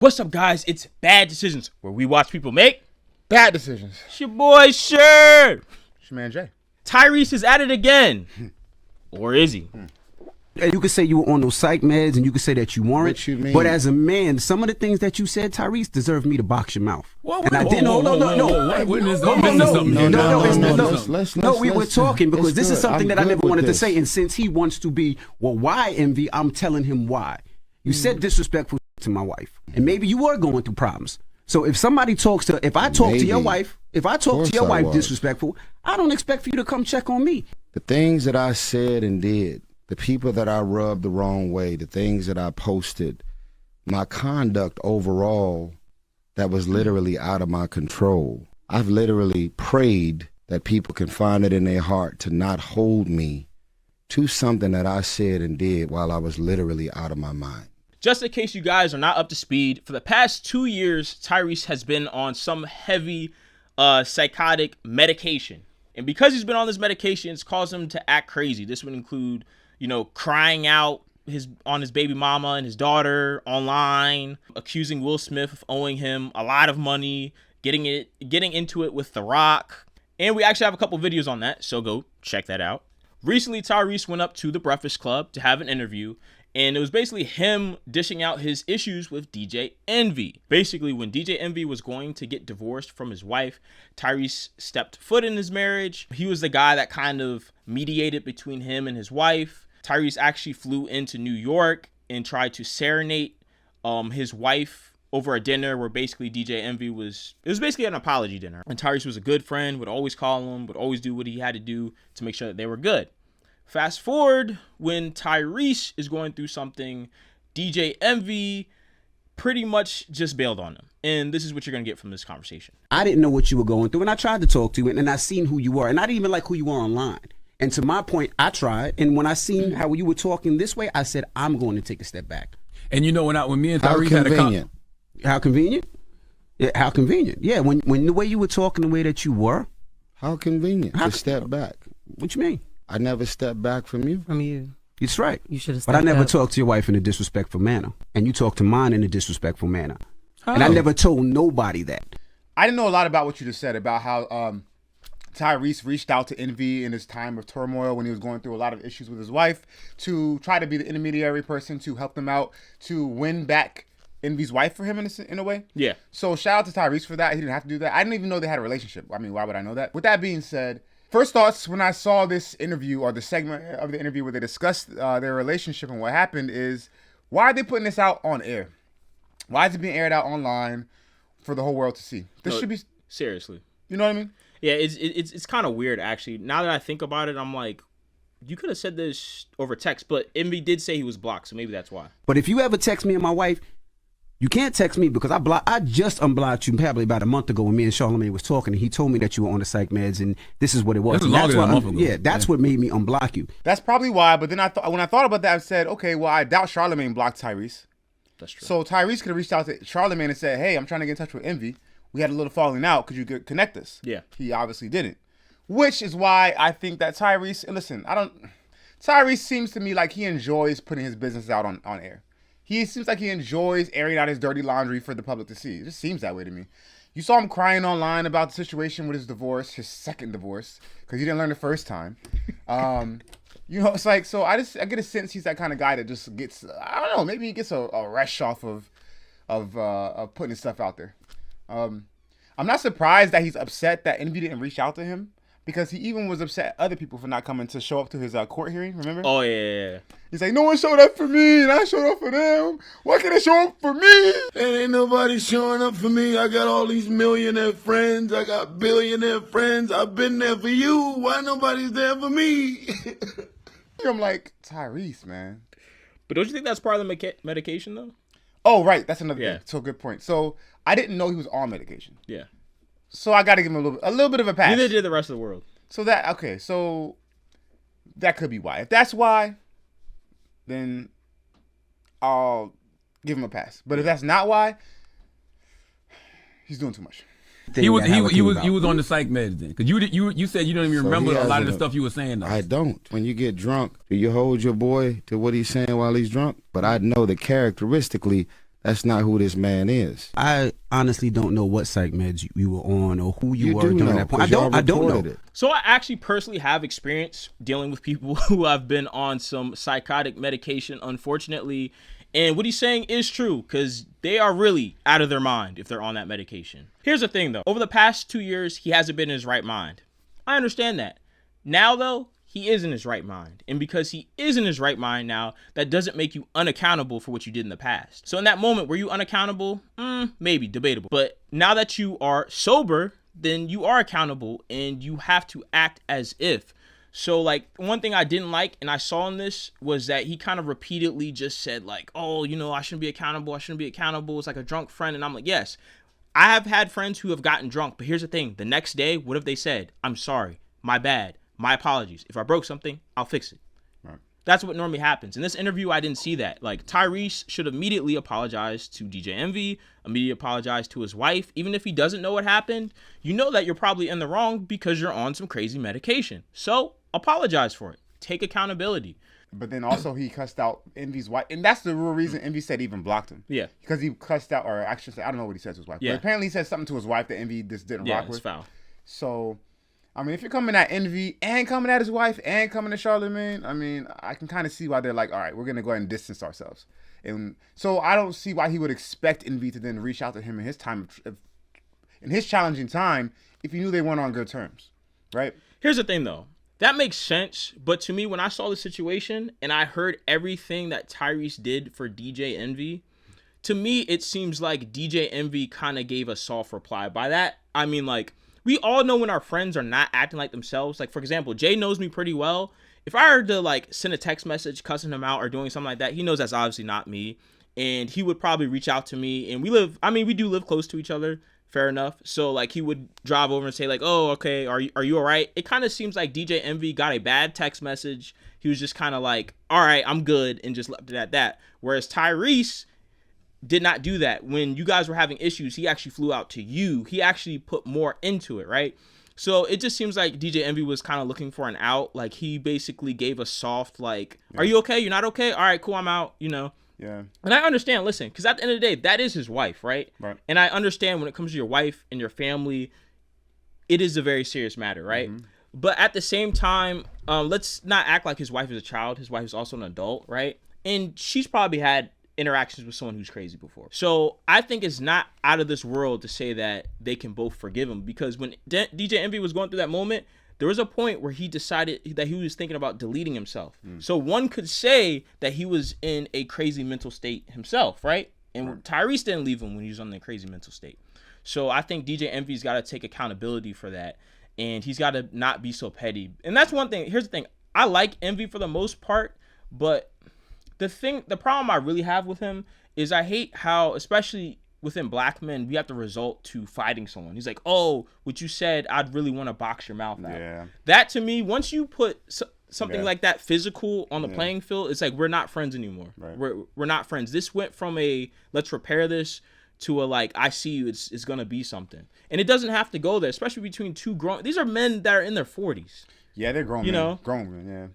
What's up, guys? It's Bad Decisions, where we watch people make bad decisions. It's your boy, Sure. It's your man, Jay. Tyrese is at it again. Or is he? You could say you were on those psych meds, and you could say that you weren't. What you mean? But as a man, some of the things that you said, Tyrese, deserve me to box your mouth. And I didn't. No, we were talking because this is something that I never wanted to say. And since he wants to be, well, why Envy? I'm telling him why. You said disrespectful to my wife, and maybe you were going through problems. So if somebody talks to, if I talk to your wife, disrespectful, I don't expect for you to come check on me. The things that I said and did, the people that I rubbed the wrong way, the things that I posted, my conduct overall that was literally out of my control. I've literally prayed that people can find it in their heart to not hold me to something that I said and did while I was literally out of my mind. Just in case you guys are not up to speed, for the past 2 years, Tyrese has been on some heavy psychotic medication. And because he's been on this medication, it's caused him to act crazy. This would include, crying out on his baby mama and his daughter online, accusing Will Smith of owing him a lot of money, getting into it with The Rock. And we actually have a couple videos on that, so go check that out. Recently, Tyrese went up to the Breakfast Club to have an interview, and it was basically him dishing out his issues with DJ Envy. Basically, when DJ Envy was going to get divorced from his wife, Tyrese stepped foot in his marriage. He was the guy that kind of mediated between him and his wife. Tyrese actually flew into New York and tried to serenade his wife over a dinner where basically DJ Envy it was basically an apology dinner. And Tyrese was a good friend, would always call him, would always do what he had to do to make sure that they were good. Fast forward, when Tyrese is going through something, DJ Envy pretty much just bailed on him. And this is what you're going to get from this conversation. I didn't know what you were going through, and I tried to talk to you, and I seen who you were, and I didn't even like who you were online. And to my point, I tried, and when I seen how you were talking this way, I said, I'm going to take a step back. And when me and Tyrese had a conversation. How convenient? Yeah, how convenient. Yeah, when the way you were talking, the way that you were. How convenient to step back. What you mean? I never stepped back from you. From you. It's right. You should have. But I never talked to your wife in a disrespectful manner, and you talked to mine in a disrespectful manner. Oh. And I never told nobody that. I didn't know a lot about what you just said about how Tyrese reached out to Envy in his time of turmoil when he was going through a lot of issues with his wife to try to be the intermediary person to help them out to win back Envy's wife for him in a way. Yeah. So shout out to Tyrese for that. He didn't have to do that. I didn't even know they had a relationship. I mean, why would I know that? With that being said, first thoughts when I saw this interview or the segment of the interview where they discussed their relationship and what happened is, why are they putting this out on air? Why is it being aired out online for the whole world to see? This should be seriously. You know what I mean? Yeah, it's kind of weird actually. Now that I think about it, I'm like, you could have said this over text, but Envy did say he was blocked, so maybe that's why. But if you ever text me and my wife, you can't text me because I just unblocked you probably about a month ago when me and Charlamagne was talking, and he told me that you were on the psych meds, and this is what it was. This was longer than a month ago. Yeah, that's what made me unblock you. That's probably why. But then when I thought about that, I said, okay, well, I doubt Charlamagne blocked Tyrese. That's true. So Tyrese could have reached out to Charlamagne and said, hey, I'm trying to get in touch with Envy. We had a little falling out. Could you connect us? Yeah. He obviously didn't. Which is why I think that Tyrese, and listen, Tyrese seems to me like he enjoys putting his business out on air. He seems like he enjoys airing out his dirty laundry for the public to see. It just seems that way to me. You saw him crying online about the situation with his divorce, his second divorce, because he didn't learn the first time. It's like, so I get a sense he's that kind of guy that just gets, I don't know, maybe he gets a rush off of putting his stuff out there. I'm not surprised that he's upset that Envy didn't reach out to him, because he even was upset at other people for not coming to show up to his court hearing, remember? Oh, yeah. He's like, no one showed up for me, and I showed up for them. Why can't they show up for me? Ain't nobody showing up for me. I got all these millionaire friends. I got billionaire friends. I've been there for you. Why nobody's there for me? I'm like, Tyrese, man. But don't you think that's part of the medication, though? Oh, right. That's another Yeah. thing. So good point. So I didn't know he was on medication. Yeah. So I got to give him a little bit of a pass. Neither did the rest of the world. So that could be why. If that's why, then I'll give him a pass. But if that's not why, he's doing too much. He was on the psych meds then, because you said you don't even remember a lot of the stuff you were saying. Though. I don't. When you get drunk, do you hold your boy to what he's saying while he's drunk? But I know that characteristically, That's not who this man is. I honestly don't know what psych meds you were on or who you were during that point. I don't know. It. So I actually personally have experience dealing with people who have been on some psychotic medication, unfortunately. And what he's saying is true, because they are really out of their mind if they're on that medication. Here's the thing, though. Over the past 2 years, he hasn't been in his right mind. I understand that. Now, though, he is in his right mind. And because he is in his right mind now, that doesn't make you unaccountable for what you did in the past. So in that moment, were you unaccountable? Maybe, debatable. But now that you are sober, then you are accountable and you have to act as if. So like one thing I didn't like and I saw in this was that he kind of repeatedly just said like, oh, you know, I shouldn't be accountable. It's like a drunk friend. And I'm like, yes, I have had friends who have gotten drunk. But here's the thing. The next day, what have they said? I'm sorry. My bad. My apologies. If I broke something, I'll fix it. Right. That's what normally happens. In this interview, I didn't see that. Like Tyrese should immediately apologize to DJ Envy, immediately apologize to his wife. Even if he doesn't know what happened, you know that you're probably in the wrong because you're on some crazy medication. So apologize for it. Take accountability. But then also he cussed out Envy's wife. And that's the real reason Envy said he even blocked him. Yeah. Because he cussed out, or actually, I don't know what he said to his wife. Yeah. But apparently he said something to his wife that Envy just didn't rock with. Yeah, it's foul. So... I mean, if you're coming at Envy and coming at his wife and coming at Charlamagne, I mean, I can kind of see why they're like, all right, we're going to go ahead and distance ourselves. And so I don't see why he would expect Envy to then reach out to him in his time, in his challenging time, if he knew they weren't on good terms, right? Here's the thing, though. That makes sense. But to me, when I saw the situation and I heard everything that Tyrese did for DJ Envy, to me, it seems like DJ Envy kind of gave a soft reply. By that, I mean, like, we all know when our friends are not acting like themselves. Like, for example, Jay knows me pretty well. If I were to, like, send a text message cussing him out or doing something like that, he knows that's obviously not me. And he would probably reach out to me. And we do live close to each other. Fair enough. So, like, he would drive over and say, like, oh, okay, are you all right? It kind of seems like DJ Envy got a bad text message. He was just kind of like, all right, I'm good, and just left it at that. Whereas Tyrese did not do that. When you guys were having issues, he actually flew out to you. He actually put more into it, right? So it just seems like DJ Envy was kind of looking for an out. Like, he basically gave a soft, like, Are you okay? You're not okay? All right, cool, I'm out, you know? Yeah. And I understand, listen, because at the end of the day, that is his wife, right? Right. And I understand when it comes to your wife and your family, it is a very serious matter, right? Mm-hmm. But at the same time, let's not act like his wife is a child. His wife is also an adult, right? And she's probably had interactions with someone who's crazy before. So I think it's not out of this world to say that they can both forgive him, because when DJ Envy was going through that moment, there was a point where he decided that he was thinking about deleting himself. So one could say that he was in a crazy mental state himself, right? And Tyrese didn't leave him when he was on the crazy mental state. So I think DJ Envy's got to take accountability for that, and he's got to not be so petty. And that's one thing. Here's the thing. I like Envy for the most part, but the problem I really have with him is I hate how, especially within black men, we have to resort to fighting someone. He's like, oh, what you said, I'd really want to box your mouth out. Yeah. That, to me, once you put something like that physical on the playing field, it's like, we're not friends anymore. Right. We're not friends. This went from a, let's repair this, to a, like, I see you, it's going to be something. And it doesn't have to go there, especially between two grown, these are men that are in their 40s. Yeah, they're grown men. You know? Grown men, yeah.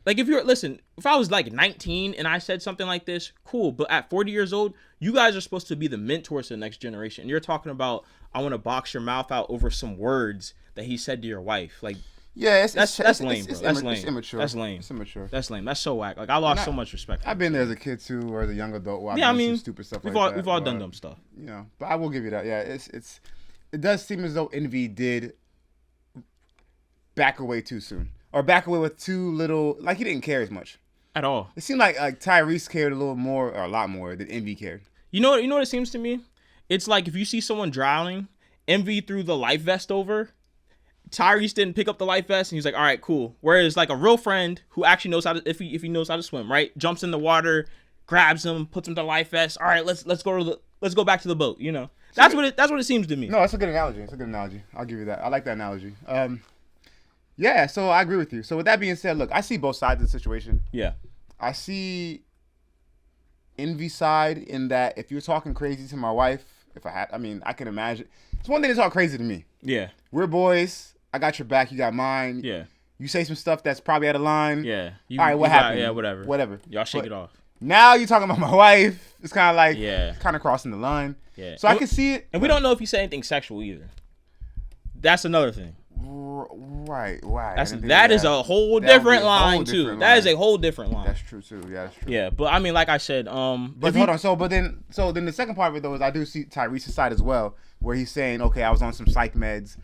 Like, if I was like 19 and I said something like this, cool. But at 40 years old, you guys are supposed to be the mentors to the next generation. And you're talking about, I want to box your mouth out over some words that he said to your wife. Like, yeah, that's lame, bro. That's lame. It's immature. That's lame. It's immature. That's lame. That's so whack. Like, I lost so much respect. I've been there as a kid too, or as a young adult. Where I mean, some stupid stuff like that. We've all done dumb stuff. You know, but I will give you that. Yeah, it does seem as though Envy did back away too soon. Or back away with too little, like he didn't care as much. At all. It seemed like Tyrese cared a little more, or a lot more, than Envy cared. You know what it seems to me? It's like if you see someone drowning, Envy threw the life vest over, Tyrese didn't pick up the life vest, and he's like, all right, cool. Whereas like a real friend who actually knows how to, if he knows how to swim, right? Jumps in the water, grabs him, puts him to the life vest. All right, let's go back to the boat, you know? That's what it seems to me. No, that's a good analogy. I'll give you that. I like that analogy. Yeah, so I agree with you. So with that being said, look, I see both sides of the situation. Yeah. I see Envy's side in that if you're talking crazy to my wife, I can imagine. It's one thing to talk crazy to me. Yeah. We're boys. I got your back. You got mine. Yeah. You say some stuff that's probably out of line. Yeah. All right, what happened? Yeah, whatever. Whatever. Y'all shake it off. Now you're talking about my wife. It's kind of like, yeah, kind of crossing the line. Yeah. So I can see it. And we don't know if he said anything sexual either. That's another thing. Right. That is a whole different line too. That is a whole different line. That's true too. Yeah, that's true. Yeah, but I mean, like I said, but hold on. So then the second part of it though is I do see Tyrese's side as well, where he's saying, okay, I was on some psych meds.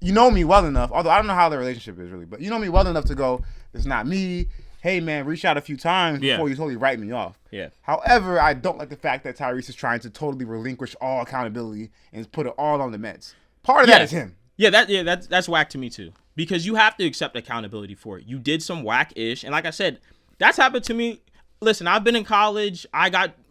You know me well enough, although I don't know how the relationship is really, but you know me well enough to go, it's not me. Hey man, reach out a few times before you totally write me off. Yeah. However, I don't like the fact that Tyrese is trying to totally relinquish all accountability and put it all on the meds. Part of that is him. That's whack to me too. Because you have to accept accountability for it. You did some whack-ish, and like I said, that's happened to me. Listen, I've been in college.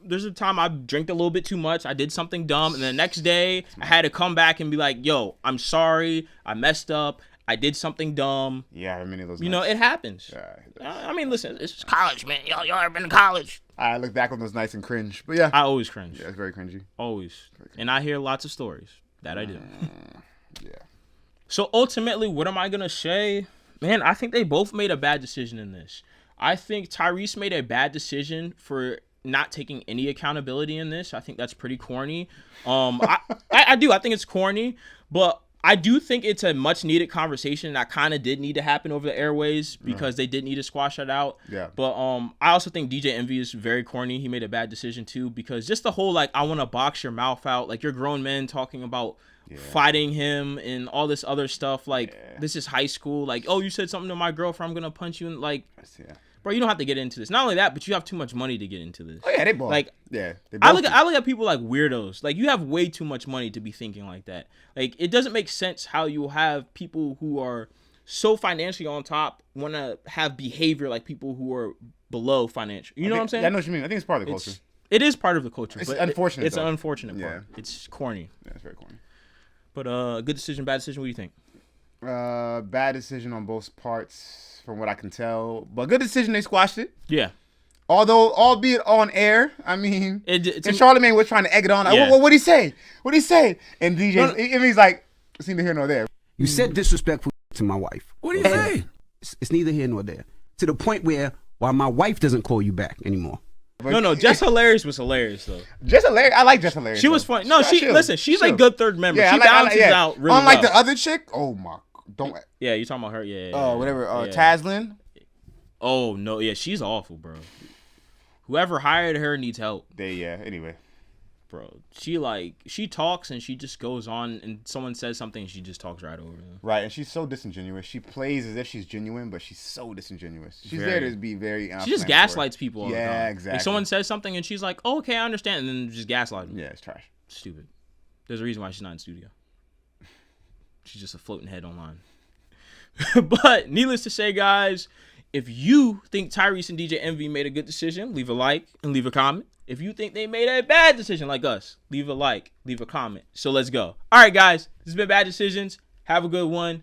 There's a time I drank a little bit too much. I did something dumb, and the next day I had to come back and be like, "Yo, I'm sorry. I messed up. I did something dumb." Yeah, I mean, those. You know, it happens. Yeah, I mean, listen, it's college, man. Y'all ever been to college? I look back on those nights and cringe, but yeah, I always cringe. Yeah, it's very cringy. Always, and I hear lots of stories that I do. Yeah. So ultimately, what am I gonna say? Man, I think they both made a bad decision in this. I think Tyrese made a bad decision for not taking any accountability in this. I think that's pretty corny. I do. I think it's corny, but I do think it's a much needed conversation that kind of did need to happen over the airways because they did need to squash that out. Yeah. But I also think DJ Envy is very corny. He made a bad decision too because just the whole like I want to box your mouth out, like you're grown men talking about fighting him and all this other stuff. Like this is high school. Like, oh, you said something to my girlfriend, I'm gonna punch you. And like, bro, you don't have to get into this. Not only that, but you have too much money to get into this. Oh yeah, they both. Like, they both I look at people like weirdos. Like, you have way too much money to be thinking like that. Like, it doesn't make sense how you have people who are so financially on top want to have behavior like people who are below financial. You know what I'm saying? I know what you mean. I think it's part of the culture. It is part of the culture. It's but unfortunate. It's an unfortunate part. Yeah. It's corny. Yeah, it's very corny. But good decision, bad decision. What do you think? Bad decision on both parts, from what I can tell. But good decision. They squashed it. Yeah. Although, albeit on air, I mean, and Charlamagne was trying to egg it on. Like, what'd he say? What'd he say? And DJ, Envy's like, it's neither here nor there. You said disrespectful to my wife. What do you say? It's neither here nor there. To the point where my wife doesn't call you back anymore. But no, Jess Hilarious was hilarious though. Jess Hilarious, I like Jess Hilarious. She was funny. No, she's a good third member. Yeah, she balances out really Unlike well. the other chick, oh my, don't. Yeah, you talking about her? Yeah. Taslin. Oh no, yeah, she's awful, bro. Whoever hired her needs help. Anyway. Bro, she talks and she just goes on and someone says something and she just talks right over them. Right, and she's so disingenuous. She plays as if she's genuine, but she's so disingenuous. She's there to be very. She just gaslights people all the time. Yeah, exactly. Like someone says something and she's like, oh, okay, I understand, and then just gaslight them. Yeah, it's trash. Stupid. There's a reason why she's not in studio. She's just a floating head online. But needless to say, guys, if you think Tyrese and DJ Envy made a good decision, leave a like and leave a comment. If you think they made a bad decision like us, leave a like, leave a comment. So let's go. All right, guys, this has been Bad Decisions. Have a good one.